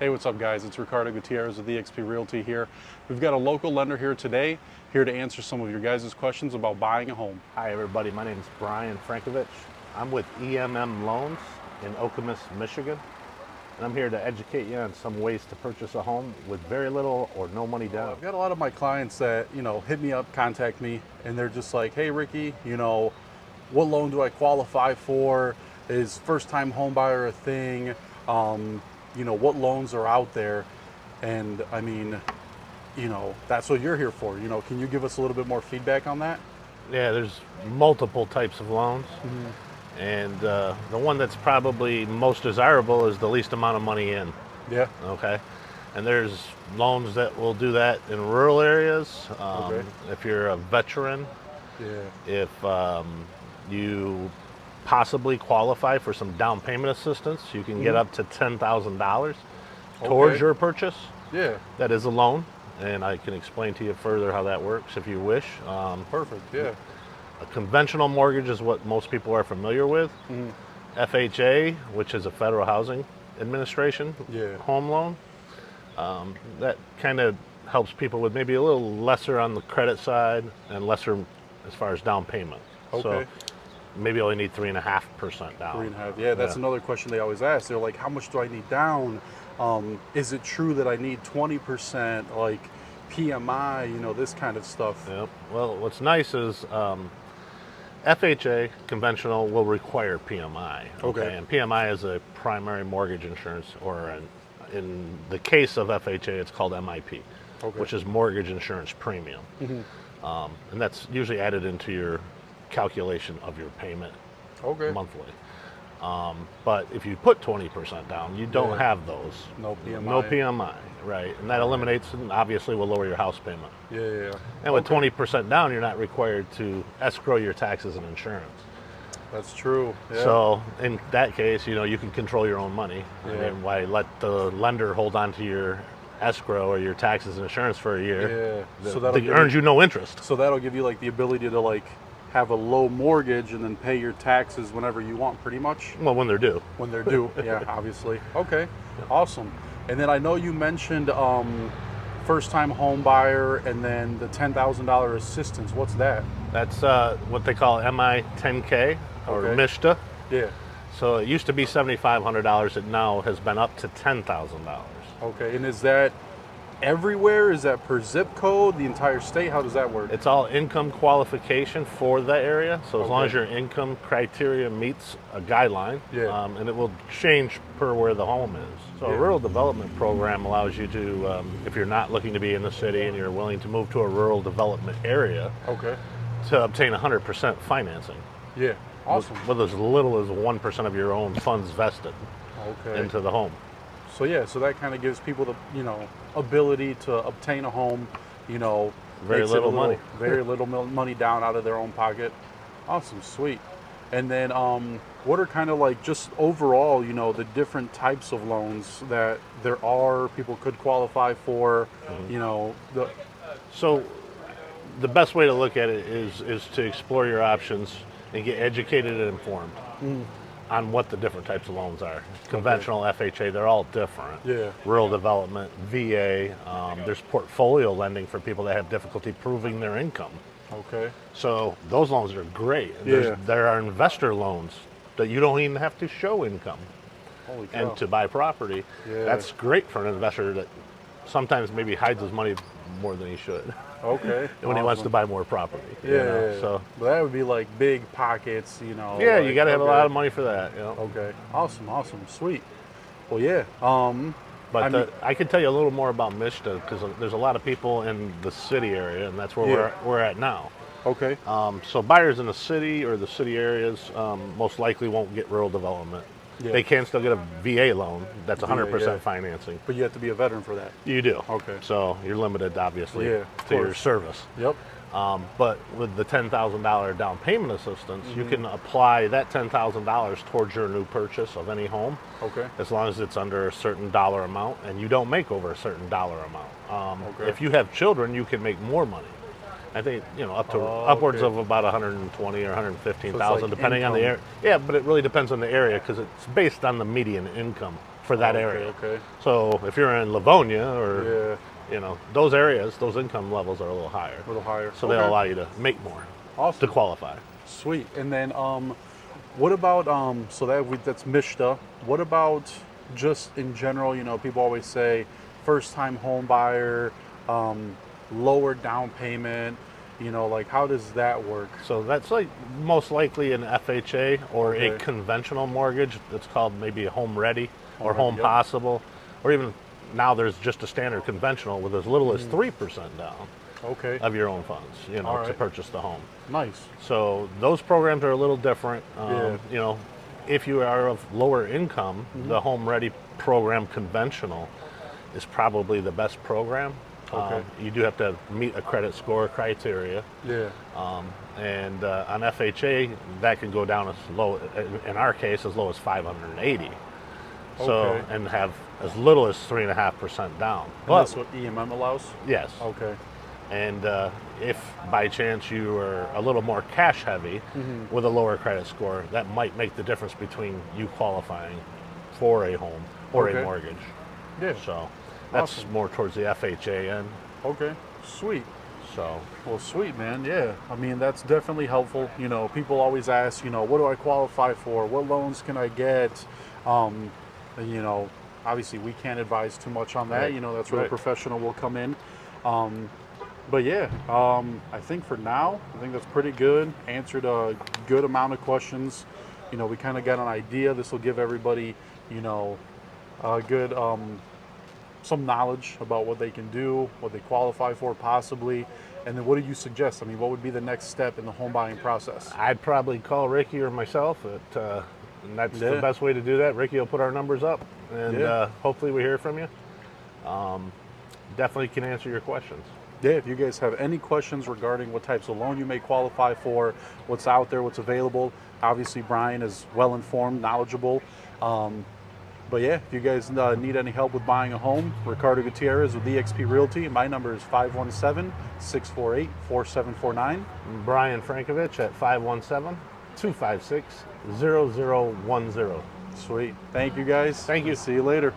Hey, what's up guys? It's Ricardo Gutierrez of eXp Realty here. We've got a local lender here today, here to answer some of your guys' questions about buying a home. Hi everybody, my name is Brian Frankovich. I'm with EMM Loans in Okemos, Michigan. And I'm here to educate you on some ways to purchase a home with very little or no money down. I've got a lot of my clients that, hit me up, contact me, and they're just like, hey Ricky, what loan do I qualify for? Is first-time home buyer a thing? What loans are out there? And I mean, that's what you're here for. Can you give us a little bit more feedback on that? Yeah, there's multiple types of loans. And the one that's probably most desirable is the least amount of money in. Yeah. Okay. And there's loans that will do that in rural areas. Okay. If you're a veteran, Yeah. if you possibly qualify for some down payment assistance, you can get up to $10,000 towards your purchase. Yeah. That is a loan, and I can explain to you further how that works if you wish. Perfect. Yeah. A conventional mortgage is what most people are familiar with. FHA, which is a Federal Housing Administration home loan, that kind of helps people with maybe a little lesser on the credit side and lesser as far as down payment. Okay. So maybe only need 3.5% down. 3.5. Yeah, that's another question they always ask. They're like, how much do I need down? Is it true that I need 20%, like PMI, this kind of stuff? Yep. Well, what's nice is FHA conventional will require PMI. Okay. And PMI is a primary mortgage insurance, or in the case of FHA, it's called MIP, which is mortgage insurance premium. And that's usually added into your calculation of your payment monthly. But if you put 20% down, you don't have those. No PMI. No PMI, right. And that eliminates, and obviously will lower your house payment. Yeah. And with 20% down, you're not required to escrow your taxes and insurance. That's true. Yeah. So in that case, you can control your own money. And why let the lender hold on to your escrow or your taxes and insurance for a year? Yeah. So that earns you no interest. So that'll give you like the ability to have a low mortgage and then pay your taxes whenever you want, pretty much. Well, when they're due. When they're due, yeah, obviously. Okay, awesome. And then I know you mentioned first-time home buyer and then the $10,000 assistance. What's that? That's what they call MI-10K or MISHTA. Yeah. So it used to be $7,500. It now has been up to $10,000. Okay, and is that everywhere? Is that per zip code, the entire state? How does that work? It's all income qualification for the area. So as long as your income criteria meets a guideline, and it will change per where the home is. So a rural development program allows you to, if you're not looking to be in the city and you're willing to move to a rural development area, to obtain 100% financing. Yeah, awesome. With as little as 1% of your own funds vested into the home. So so that kind of gives people the ability to obtain a home, very little money, very little money down out of their own pocket. Awesome, sweet. And then what are kind of just overall, the different types of loans that there are people could qualify for, So the best way to look at it is to explore your options and get educated and informed on what the different types of loans are. Conventional, FHA, they're all different. Yeah. Rural development, VA, there's portfolio lending for people that have difficulty proving their income. Okay. So those loans are great. There are investor loans that you don't even have to show income. Holy cow. And to buy property. That's great for an investor that sometimes maybe hides his money more than he should. Okay. When he wants to buy more property. So but that would be big pockets, Yeah, you got to have a lot of money for that. Okay. Awesome. Sweet. Well, yeah. But I can tell you a little more about MISHTA because there's a lot of people in the city area, and that's where we're at now. Okay. So buyers in the city or the city areas most likely won't get rural development. They can still get a VA loan. That's 100% financing. But you have to be a veteran for that. You do. Okay. So you're limited, obviously, to your service. Yep. But with the $10,000 down payment assistance, you can apply that $10,000 towards your new purchase of any home. Okay. As long as it's under a certain dollar amount and you don't make over a certain dollar amount. If you have children, you can make more money. I think up to upwards of about 120 or 115,000, depending on the area. Yeah, but it really depends on the area because it's based on the median income for that area. Okay. So if you're in Livonia or Yeah. those areas, those income levels are a little higher. A little higher. So they'll allow you to make more Awesome. to qualify. Sweet. And then what about so that's Mishta. What about just in general, people always say first time home buyer, lower down payment, like how does that work? So that's like most likely an FHA or Okay. a conventional mortgage that's called maybe a home ready or Home home ready, yep. possible, or even now there's just a standard conventional with as little as 3% down Okay. of your own funds, to right. purchase the home. Nice. So those programs are a little different. Yeah. If you are of lower income, the home ready program conventional is probably the best program. Okay. You do have to meet a credit score criteria. Yeah. And on FHA, that can go down as low, in our case, as low as 580. So, Okay. and have as little as 3.5% down. And But that's what EMM allows? yes. Okay. And if by chance you are a little more cash heavy with a lower credit score, that might make the difference between you qualifying for a home or Okay. a mortgage. Yeah. So that's Awesome. more towards the FHA end. Okay. Sweet. So Well, sweet, man. Yeah. I mean, that's definitely helpful. People always ask, what do I qualify for? What loans can I get? And, obviously we can't advise too much on that. Right. That's where Right. the professional will come in. But yeah, I think for now, I think that's pretty good. Answered a good amount of questions. We kind of got an idea. This will give everybody, a good, some knowledge about what they can do, what they qualify for possibly. And then what do you suggest? I mean, what would be the next step in the home buying process? I'd probably call Ricky or myself. And that's the Yeah. best way to do that. Ricky will put our numbers up, and Yeah. hopefully we hear from you. Definitely can answer your questions. Yeah, if you guys have any questions regarding what types of loan you may qualify for, what's out there, what's available, obviously Brian is well informed, knowledgeable. But yeah, if you guys need any help with buying a home, Ricardo Gutierrez with eXp Realty. My number is 517-648-4749. Brian Frankovich at 517-256-0010. Sweet. Thank you guys. Thank you. See you later.